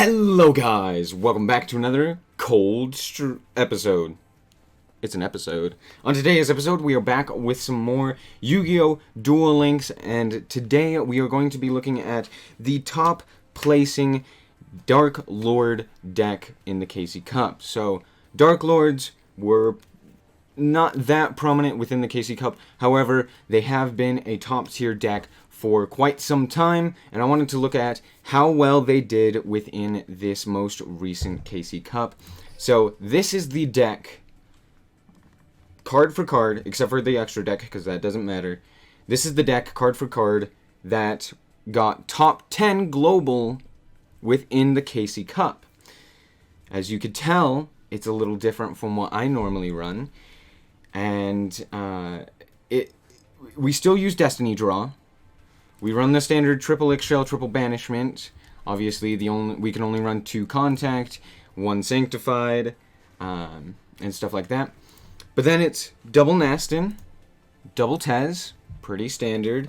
Hello guys, welcome back to another episode. It's an episode. On today's episode, we are back with some more Yu-Gi-Oh! Duel Links, and today we are going to be looking at the top placing Dark Lord deck in the KC Cup. So, Darklords were not that prominent within the KC Cup, however, they have been a top tier deck for quite some time, and I wanted to look at how well they did within this most recent KC Cup. So this is the deck, card for card, except for the extra deck, because that doesn't matter. This is the deck, card for card, that got top 10 global within the KC Cup. As you could tell, it's a little different from what I normally run, and we still use Destiny Draw. We run the standard triple Eggshell, triple Banishment. Obviously, we can only run 2 Contact, 1 Sanctified, and stuff like that. But then it's double Nastin, double Tez, pretty standard,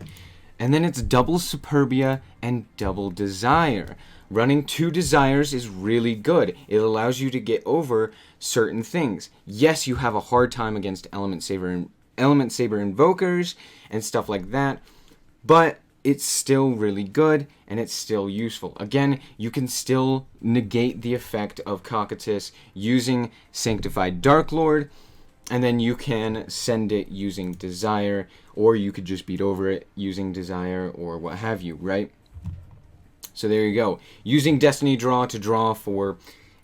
and then it's double Superbia and double Desire. Running 2 Desires is really good. It allows you to get over certain things. Yes, you have a hard time against Element Saber Invokers and stuff like that, but it's still really good, and it's still useful. Again, you can still negate the effect of Cocytus using Sanctified Darklord, and then you can send it using Desire, or you could just beat over it using Desire, or what have you, right? So there you go. Using Destiny Draw to draw for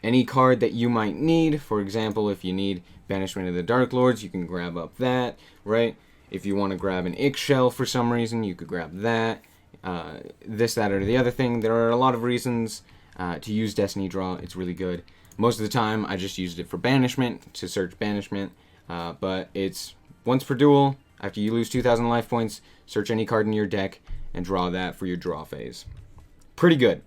any card that you might need. For example, if you need Banishment of the Darklords, you can grab up that, right? If you want to grab an Eggshell for some reason, you could grab that. This, that, or the other thing. There are a lot of reasons to use Destiny Draw. It's really good. Most of the time, I just used it for Banishment, to search Banishment. But it's once per duel. After you lose 2,000 life points, search any card in your deck and draw that for your draw phase. Pretty good.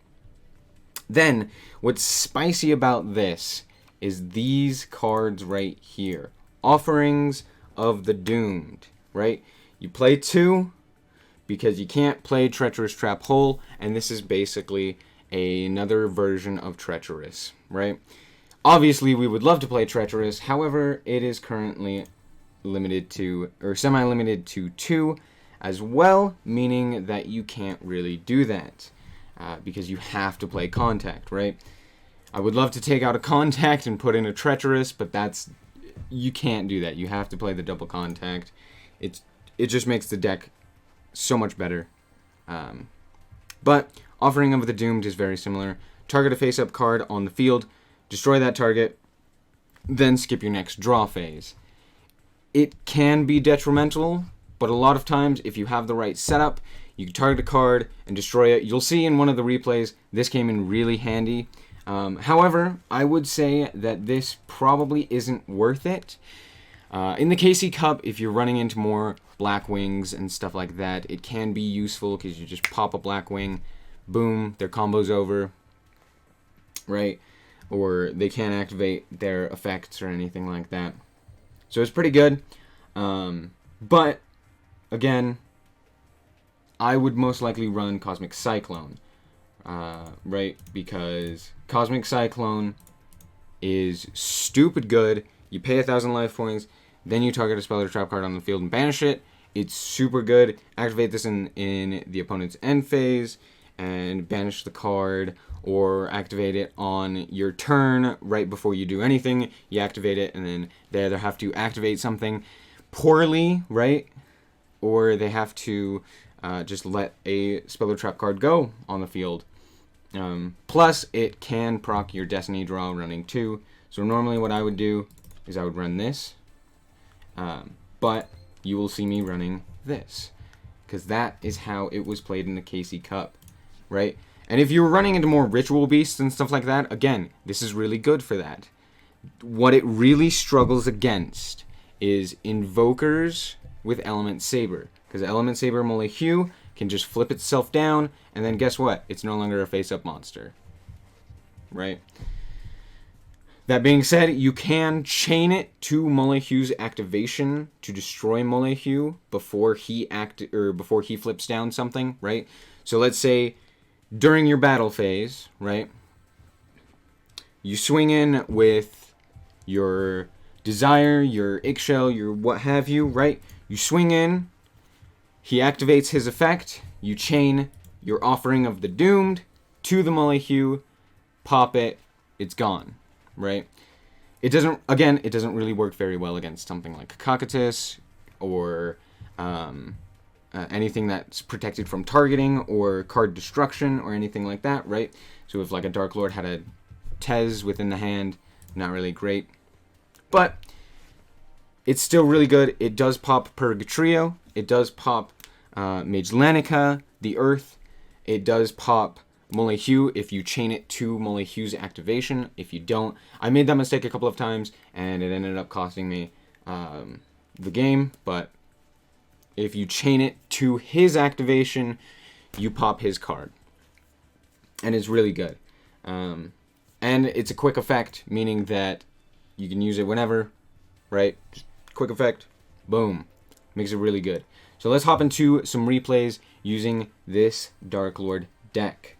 Then, what's spicy about this is these cards right here. Offerings of the Doomed. Right? You play 2 because you can't play Treacherous Trap Hole, and this is basically another version of Treacherous, right? Obviously, we would love to play Treacherous, however, it is currently limited to, or semi-limited to 2 as well, meaning that you can't really do that, because you have to play Contact, right? I would love to take out a Contact and put in a Treacherous, but you can't do that. You have to play the double Contact. It just makes the deck so much better. But Offering of the Doomed is very similar. Target a face-up card on the field, destroy that target, then skip your next draw phase. It can be detrimental, but a lot of times, if you have the right setup, you can target a card and destroy it. You'll see in one of the replays, this came in really handy. However, I would say that this probably isn't worth it. In the KC Cup, if you're running into more Black Wings and stuff like that, it can be useful because you just pop a Black Wing, boom, their combo's over, right? Or they can't activate their effects or anything like that. So it's pretty good. But, again, I would most likely run Cosmic Cyclone, right? Because Cosmic Cyclone is stupid good. You pay 1,000 life points, then you target a spell or trap card on the field and banish it. It's super good. Activate this in the opponent's end phase and banish the card, or activate it on your turn right before you do anything. You activate it, and then they either have to activate something poorly, right? Or they have to just let a spell or trap card go on the field. Plus, it can proc your Destiny Draw running 2. So normally what I would do is I would run this, but you will see me running this, because that is how it was played in the KC Cup, right? And if you're running into more Ritual Beasts and stuff like that, again, this is really good for that. What it really struggles against is Invokers with Element Saber, because Element Saber Molehue can just flip itself down, and then guess what? It's no longer a face-up monster, right? That being said, you can chain it to Molehue's activation to destroy Molehue before he flips down something, right? So let's say during your battle phase, right? you swing in with your Desire, your Eggshell, your what have you, right? You swing in, he activates his effect, you chain your Offering of the Doomed to the Mollyhue, pop it, it's gone, right? It doesn't really work very well against something like Cocytus or anything that's protected from targeting or card destruction or anything like that, right? So if like a Darklord had a Tez within the hand, not really great. But it's still really good. It does pop Purgatrio. It does pop Mage Lanica, the Earth. It does pop Mollyhue if you chain it to Mollyhue's activation. If you don't, I made that mistake a couple of times and it ended up costing me the game. But if you chain it to his activation, you pop his card. And it's really good. And it's a quick effect, meaning that you can use it whenever, right? Just quick effect, boom. Makes it really good. So let's hop into some replays using this Darklord deck.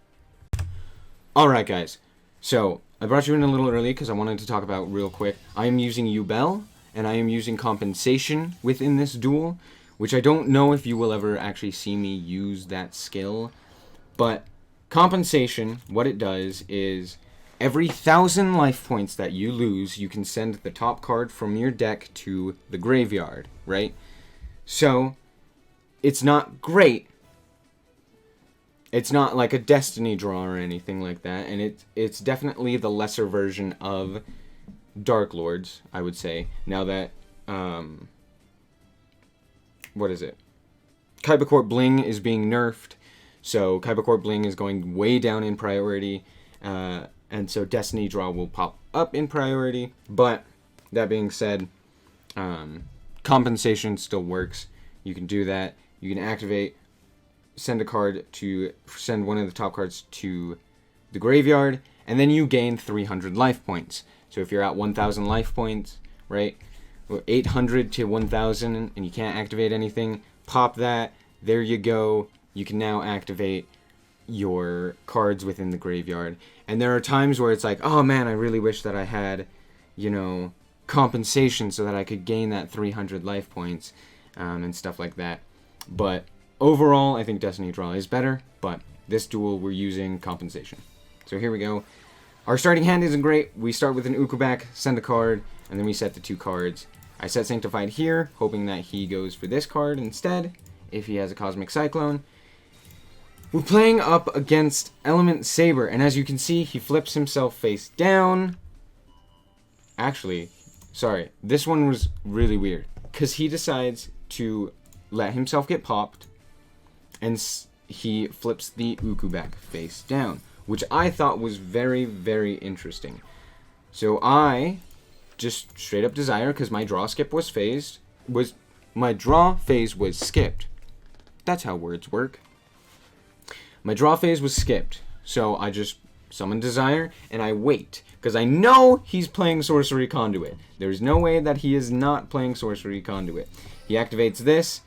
Alright guys, so I brought you in a little early because I wanted to talk about real quick. I am using Ubel, and I am using Compensation within this duel, which I don't know if you will ever actually see me use that skill. But Compensation, what it does is every 1,000 life points that you lose, you can send the top card from your deck to the graveyard, right? So, it's not great. It's not like a Destiny draw or anything like that, and it's definitely the lesser version of Darklords, I would say. Now that, what is it? Kybercourt Bling is being nerfed, so Kybercourt Bling is going way down in priority, and so Destiny Draw will pop up in priority. But that being said, Compensation still works. You can do that. You can activate, send one of the top cards to the graveyard, and then you gain 300 life points. So if you're at 1,000 life points, right, 800 to 1,000, and you can't activate anything, pop that. There you go. You can now activate your cards within the graveyard. And there are times where it's like, oh man, I really wish that I had, Compensation so that I could gain that 300 life points, and stuff like that. But overall, I think Destiny Draw is better, but this duel we're using Compensation. So here we go. Our starting hand isn't great. We start with an Ukobak, send a card, and then we set the 2 cards. I set Sanctified here, hoping that he goes for this card instead, if he has a Cosmic Cyclone. We're playing up against Element Saber, and as you can see, he flips himself face down. Actually, sorry, this one was really weird, because he decides to let himself get popped, and he flips the Ukobak face down, which I thought was very, very interesting. So I just straight up Desire, because my draw phase was skipped. That's how words work. My draw phase was skipped, so I just summon Desire, and I wait, because I know he's playing Sorcery Conduit. There's no way that he is not playing Sorcery Conduit. He activates this,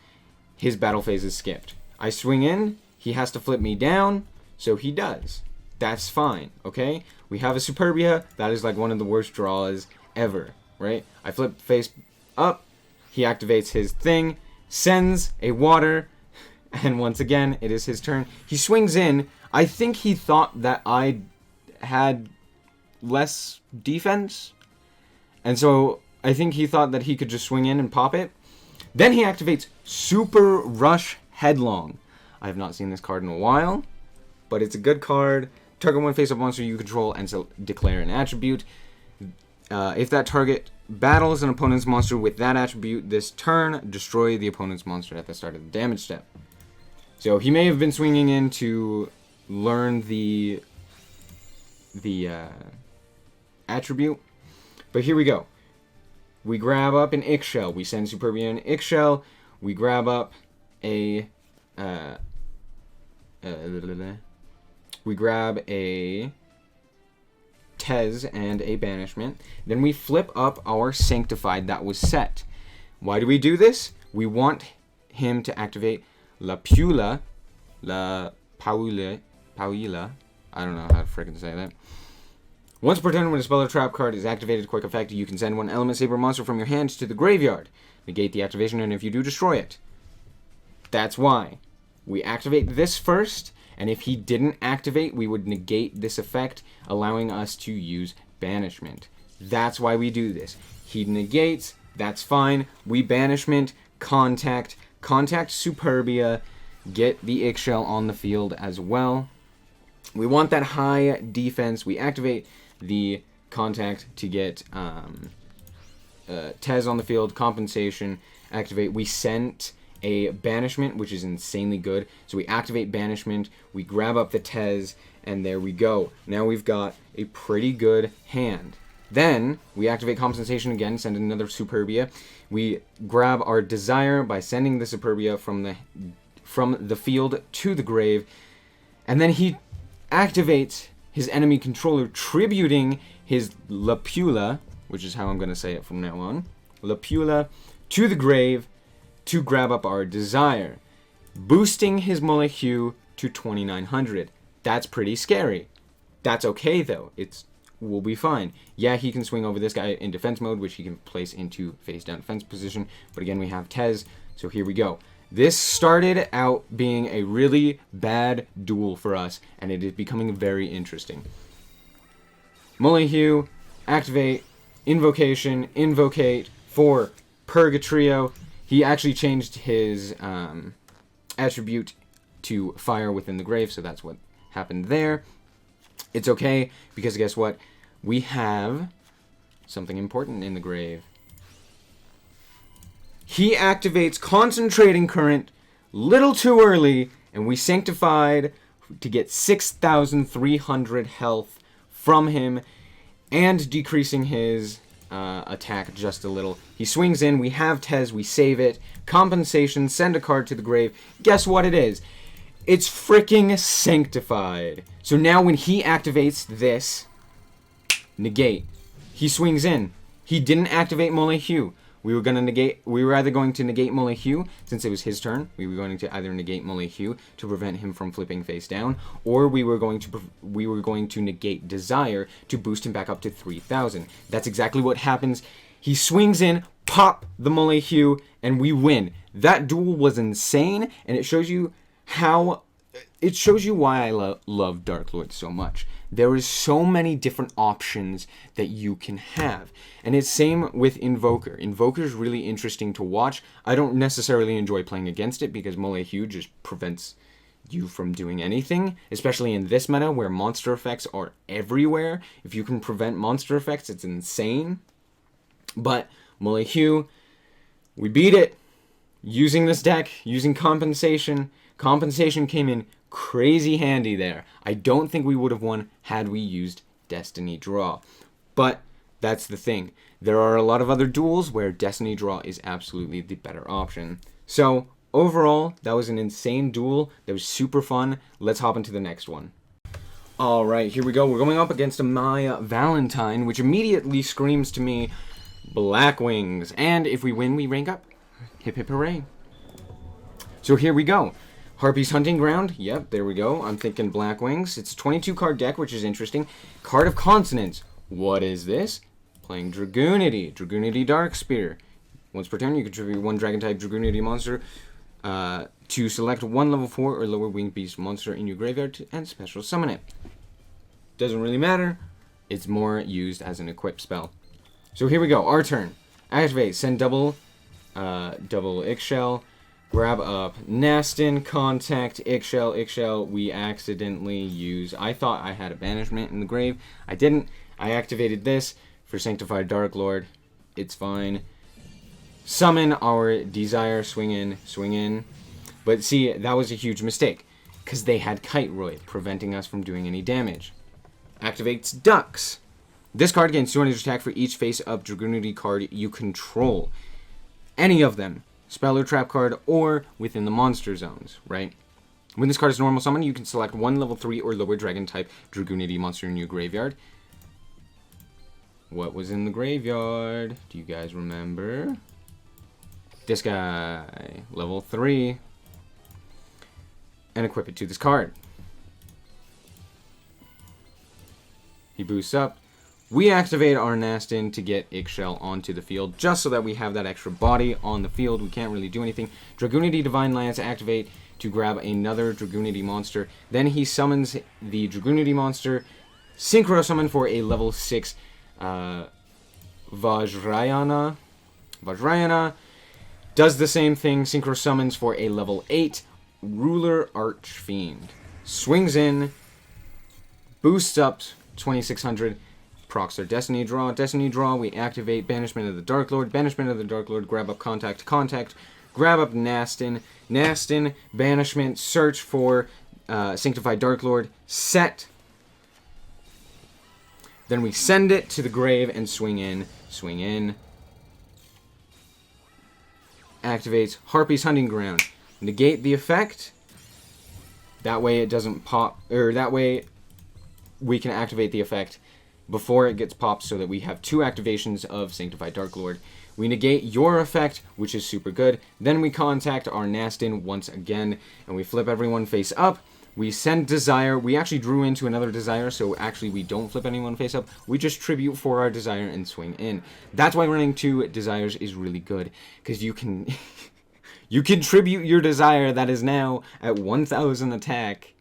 his battle phase is skipped. I swing in, he has to flip me down, so he does. That's fine, okay? We have a Superbia, that is like one of the worst draws ever, right? I flip face up, he activates his thing, sends a water, and once again, it is his turn. He swings in. I think he thought that I had less defense. And so I think he thought that he could just swing in and pop it. Then he activates Super Rush Headlong. I have not seen this card in a while, but it's a good card. Target one face-up monster you control and so declare an attribute. If that target battles an opponent's monster with that attribute this turn, destroy the opponent's monster at the start of the damage step. So he may have been swinging in to learn the attribute, but here we go. We grab up an Eggshell. We send Superbia an Eggshell. We grab up a we grab a Tez and a Banishment. Then we flip up our Sanctified that was set. Why do we do this? We want him to activate La Paula, I don't know how to freaking say that. Once per turn, when a spell or trap card is activated, quick effect, you can send one Element Saber monster from your hand to the graveyard. Negate the activation, and if you do, destroy it. That's why. We activate this first, and if he didn't activate, we would negate this effect, allowing us to use Banishment. That's why we do this. He negates, that's fine. We Banishment, contact Superbia, get the Ixchel on the field as well. We want that high defense. We activate the contact to get Tez on the field, compensation, activate. We sent a Banishment, which is insanely good. So we activate Banishment, we grab up the Tez, and there we go. Now we've got a pretty good hand. Then we activate Compensation again, send another Superbia. We grab our Desire by sending the Superbia from the field to the grave, and then he activates his enemy controller, tributing his Lapula, which is how I'm going to say it from now on, Lapula, to the grave to grab up our Desire, boosting his Molehue to 2900. That's pretty scary. That's okay, though. We'll be fine. Yeah, he can swing over this guy in defense mode, which he can place into face-down defense position, but again, we have Tez, so here we go. This started out being a really bad duel for us, and it is becoming very interesting. Molehue, activate, invocation, invocate for Purgatrio. He actually changed his attribute to fire within the grave, so that's what happened there. It's okay, because guess what? We have something important in the grave. He activates Concentrating Current little too early, and we Sanctified to get 6,300 health from him, and decreasing his attack just a little. He swings in, we have Tez, we save it. Compensation, send a card to the grave. Guess what it is? It's freaking Sanctified. So now when he activates this, negate. He swings in. He didn't activate Molehue. We were either going to negate Molehue, since it was his turn. We were going to either negate Molehue to prevent him from flipping face down, or we were going to negate Desire to boost him back up to 3,000. That's exactly what happens. He swings in, pop the Molehue, and we win. That duel was insane, and it shows you why I love Darklords so much. There is so many different options that you can have. And it's same with Invoker. Invoker is really interesting to watch. I don't necessarily enjoy playing against it because Molehue just prevents you from doing anything, especially in this meta where monster effects are everywhere. If you can prevent monster effects, it's insane. But Molehue, we beat it using this deck, using Compensation. Compensation came in crazy handy there. I don't think we would have won had we used Destiny Draw. But that's the thing. There are a lot of other duels where Destiny Draw is absolutely the better option. So, overall, that was an insane duel. That was super fun. Let's hop into the next one. Alright, here we go. We're going up against a Maya Valentine, which immediately screams to me, Black Wings. And if we win, we rank up. Hip hip hooray. So here we go. Harpy's Hunting Ground. Yep, there we go. I'm thinking Black Wings. It's a 22-card deck, which is interesting. Card of Consonance. What is this? Playing Dragoonity. Dragoonity Darkspear. Once per turn, you contribute one Dragon-type Dragoonity monster to select one level 4 or lower winged beast monster in your graveyard and special summon it. Doesn't really matter. It's more used as an equip spell. So here we go. Our turn. Activate. Send double Ixchel. Grab up Nastin, contact Ixchel. We accidentally use... I thought I had a Banishment in the grave. I didn't. I activated this for Sanctified Darklord. It's fine. Summon our Desire. Swing in. But see, that was a huge mistake. Because they had Kite Roy, preventing us from doing any damage. Activates Ducks. This card gains 200 attack for each face-up Dragoonity card you control. Any of them. Spell or trap card, or within the monster zones, right? When this card is normal summon, you can select one level 3 or lower dragon-type Dragoonity monster in your graveyard. What was in the graveyard? Do you guys remember? This guy. Level 3. And equip it to this card. He boosts up. We activate our Nastin to get Ixchel onto the field, just so that we have that extra body on the field. We can't really do anything. Dragoonity Divine Lance activate to grab another Dragoonity monster. Then he summons the Dragoonity monster, Synchro Summon for a level 6 Vajrayana. Vajrayana does the same thing, Synchro Summons for a level 8 Ruler Archfiend. Swings in, boosts up 2600, procs their Destiny Draw. Destiny Draw, we activate Banishment of the Darklord. Banishment of the Darklord, grab up Contact. Contact, grab up Nastin. Nastin, Banishment, search for Sanctified Darklord. Set. Then we send it to the grave and swing in. Swing in. Activates Harpy's Hunting Ground. Negate the effect. That way it doesn't pop, or that way we can activate the effect before it gets popped, so that we have 2 activations of Sanctified Darklord. We negate your effect, which is super good. Then we contact our Nastin once again, and we flip everyone face up. We send Desire. We actually drew into another Desire, so actually we don't flip anyone face up. We just tribute for our Desire and swing in. That's why running 2 Desires is really good, because you can you can tribute your Desire that is now at 1000 attack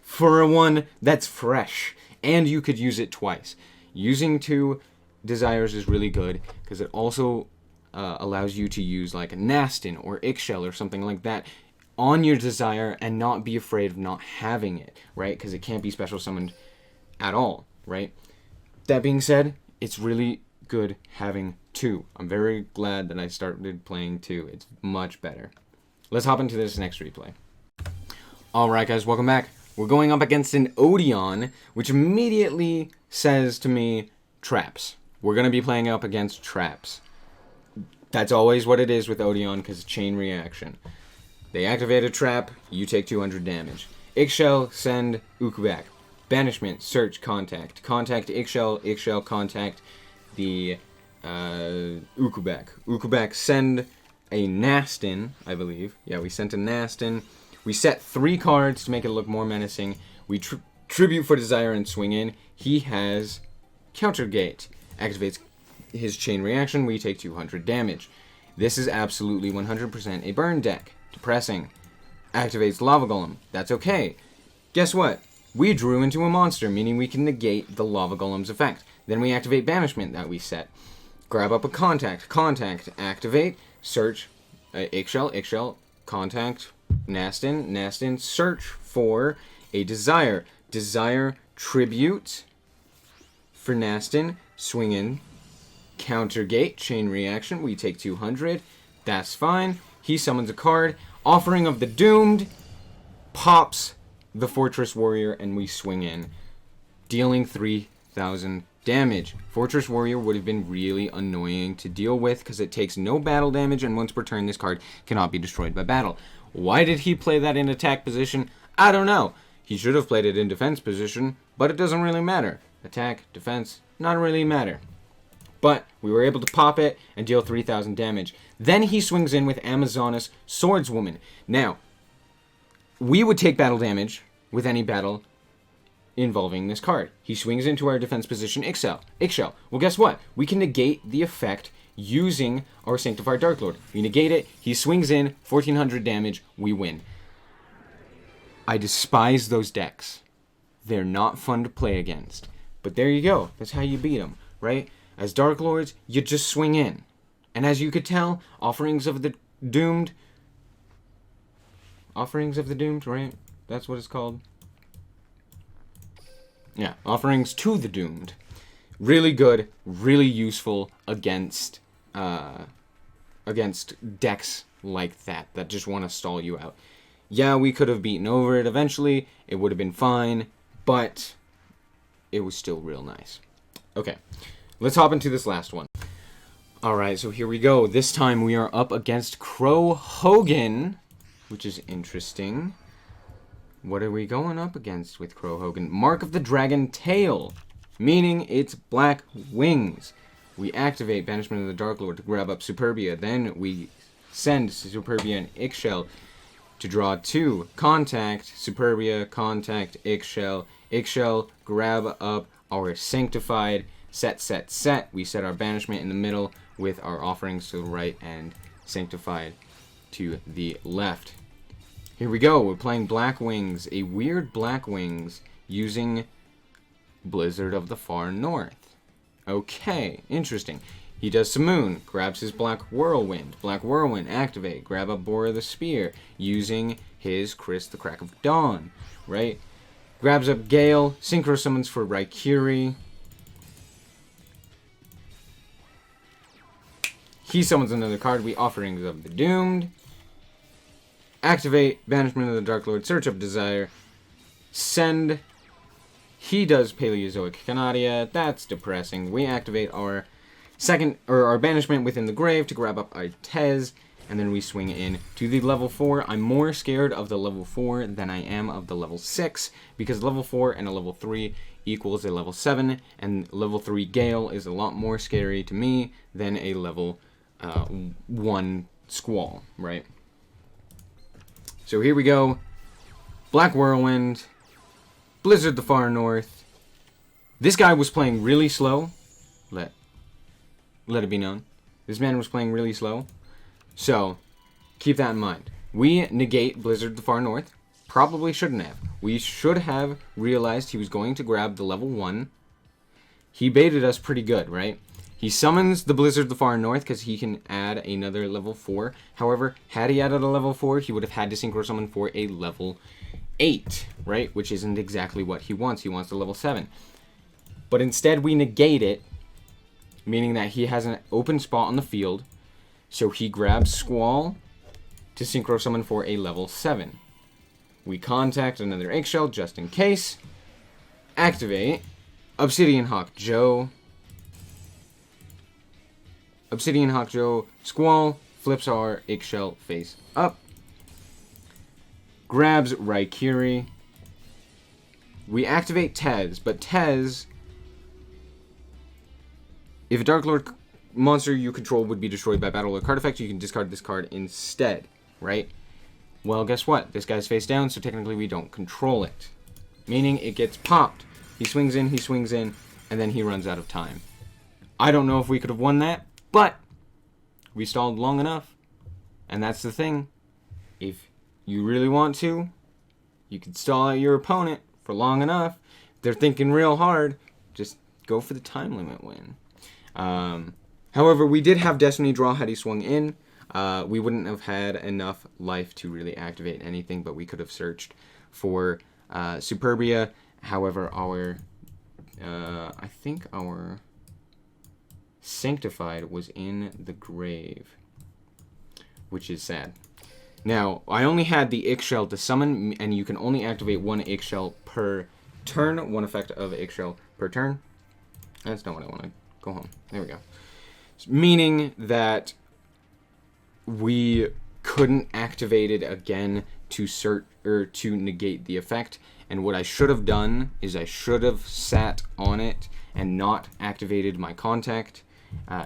for a one that's fresh, and you could use it twice. Using 2 Desires is really good, because it also allows you to use like a Nastin or Ixchel or something like that on your Desire and not be afraid of not having it, right? Because it can't be special summoned at all, right? That being said, it's really good having 2. I'm very glad that I started playing 2. It's much better. Let's hop into this next replay. Alright guys, welcome back. We're going up against an Odeon, which immediately says to me, traps. We're going to be playing up against traps. That's always what it is with Odeon, because chain reaction. They activate a trap, you take 200 damage. Ixchel, send Ukubak. Banishment, search, contact. Contact Ixchel, Ixchel, contact the Ukubak. Ukubak, send a Nastin, I believe. Yeah, we sent a Nastin. We set 3 cards to make it look more menacing. We tribute for Desire and swing in. He has Countergate. Activates his chain reaction, we take 200 damage. This is absolutely 100% a burn deck. Depressing. Activates Lava Golem. That's okay. Guess what? We drew into a monster, meaning we can negate the Lava Golem's effect. Then we activate Banishment that we set. Grab up a Contact. Contact. Activate. Search. Ixchel. Ixchel. Contact. Nastin. Nastin. Search for a Desire. Desire. Tribute. For Nastin. Swing in. Countergate. Chain reaction. We take 200. That's fine. He summons a card. Offering of the Doomed. Pops the Fortress Warrior, and we swing in, dealing 3000 damage. Fortress Warrior would have been really annoying to deal with, because it takes no battle damage, and once per turn this card cannot be destroyed by battle. Why did he play that in attack position? I don't know. He should have played it in defense position, but it doesn't really matter. Attack, defense, not really matter. But we were able to pop it and deal 3000 damage. Then he swings in with Amazonas Swordswoman. Now, we would take battle damage with any battle involving this card. He swings into our defense position, Ixchel. Well, guess what? We can negate the effect using our Sanctified Darklord. We negate it, he swings in, 1400 damage, we win. I despise those decks. They're not fun to play against. But there you go. That's how you beat them, right? As Darklords, you just swing in. And as you could tell, Offerings of the Doomed, right? That's what it's called. Yeah, Offerings to the Doomed. Really good, really useful against decks like that just want to stall you out. Yeah, we could have beaten over it eventually. It would have been fine, but it was still real nice. Okay. Let's hop into this last one. Alright, so here we go. This time we are up against Crow Hogan, which is interesting. What are we going up against with Crow Hogan? Mark of the Dragon Tail, meaning it's black wings. We activate Banishment of the Darklord to grab up Superbia. Then we send Superbia and Ixchel to draw 2. Contact Superbia, contact Ixchel. Ixchel, grab up our Sanctified. set. We set our banishment in the middle with our offerings to the right and sanctified to the left. Here we go. We're playing Black Wings, a weird Black Wings using Blizzard of the Far North. Okay, interesting. He does Simoon, grabs his Black Whirlwind. Black Whirlwind, activate. Grab up Bora the Spear, using his Chris the Crack of Dawn, right? Grabs up Gale, Synchro Summons for Raikiri. He summons another card. We Offerings of the Doomed. Activate, Banishment of the Darklord, Search of Desire. Send. He does Paleozoic Canadia. That's depressing. We activate our our banishment within the grave to grab up our Tez, and then we swing in to the level 4. I'm more scared of the level 4 than I am of the level 6, because level 4 and a level 3 equals a level 7, and level 3 Gale is a lot more scary to me than a level 1 Squall, right? So here we go. Black Whirlwind, Blizzard the Far North. This guy was playing really slow. Let it be known. This man was playing really slow. So, keep that in mind. We negate Blizzard the Far North. Probably shouldn't have. We should have realized he was going to grab the level 1. He baited us pretty good, right? He summons the Blizzard the Far North because he can add another level 4. However, had he added a level 4, he would have had to Synchro Summon for a level 8, right? Which isn't exactly what he wants. He wants the level 7. But instead, we negate it, meaning that he has an open spot on the field. So he grabs Squall to Synchro Summon for a level 7. We contact another Eggshell just in case. Activate. Obsidian Hawk Joe. Obsidian Hawk Joe. Squall flips our Eggshell face up. Grabs Raikiri. We activate Tez, but Tez, if a Darklord monster you control would be destroyed by battle or card effect, you can discard this card instead, right? Well, guess what? This guy's face down, so technically we don't control it. Meaning it gets popped. He swings in, and then he runs out of time. I don't know if we could have won that, but we stalled long enough. And that's the thing. If you really want to, you can stall out your opponent for long enough. If they're thinking real hard, just go for the time limit win. However, we did have Destiny Draw had he swung in. We wouldn't have had enough life to really activate anything, but we could have searched for Superbia. However, I think our Sanctified was in the grave, which is sad. Now, I only had the Eggshell to summon, and you can only activate one Eggshell per turn, one effect of Eggshell per turn. That's not what I want to go home. There we go. Meaning that we couldn't activate it again to to negate the effect. And what I should have done is I should have sat on it and not activated my contact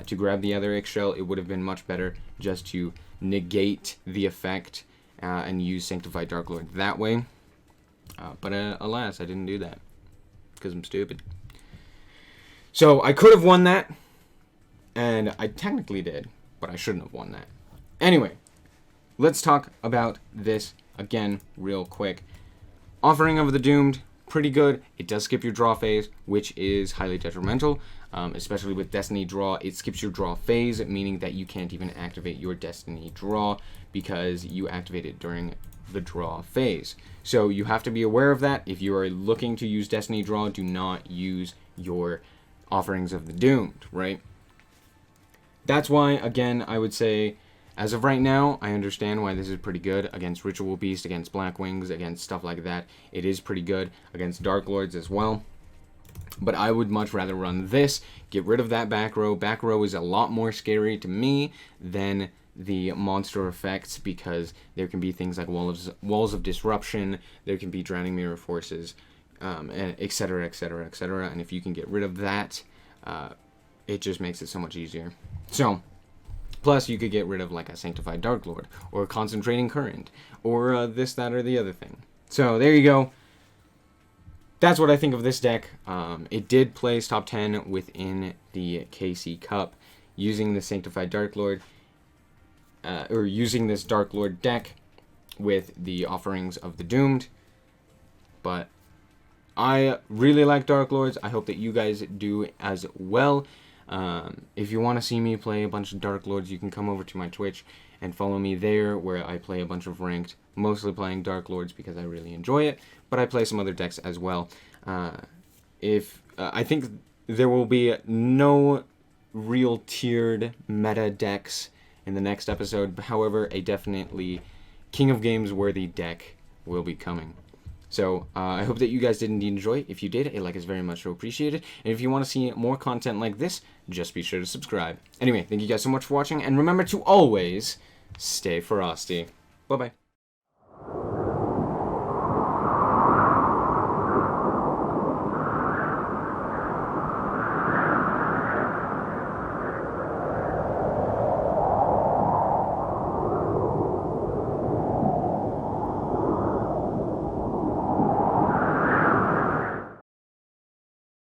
to grab the other Eggshell. It would have been much better just to negate the effect and use Sanctified Darklord that way. But alas, I didn't do that because I'm stupid. So I could have won that, and I technically did, but I shouldn't have won that. Anyway, let's talk about this again real quick. Offering of the Doomed, pretty good. It does skip your draw phase, which is highly detrimental, especially with Destiny Draw. It skips your draw phase, meaning that you can't even activate your Destiny Draw because you activate it during the draw phase. So you have to be aware of that. If you are looking to use Destiny Draw, do not use your Offerings of the Doomed, right? That's why, again, I would say, as of right now, I understand why this is pretty good against Ritual Beast, against Black Wings, against stuff like that. It is pretty good against Darklords as well. But I would much rather run this, get rid of that back row. Back row is a lot more scary to me than the monster effects, because there can be things like walls of disruption, there can be drowning mirror forces, etc., etc., etc. And if you can get rid of that, it just makes it so much easier. So, plus you could get rid of like a Sanctified Darklord, or a Concentrating Current, or this, that, or the other thing. So there you go. that's what I think of this deck. It did place top 10 within the KC Cup using the Sanctified Darklord, or using this Darklord deck with the offerings of the Doomed. But I really like Darklords. I hope that you guys do as well. If you want to see me play a bunch of Darklords, you can come over to my Twitch and follow me there, where I play a bunch of ranked, mostly playing Darklords because I really enjoy it, but I play some other decks as well. I think there will be no real tiered meta decks in the next episode. However, a definitely King of Games worthy deck will be coming. So I hope that you guys did indeed enjoy. If you did, a like is very much appreciated. And if you want to see more content like this, just be sure to subscribe. Anyway, thank you guys so much for watching, and remember to always stay frosty. Bye-bye.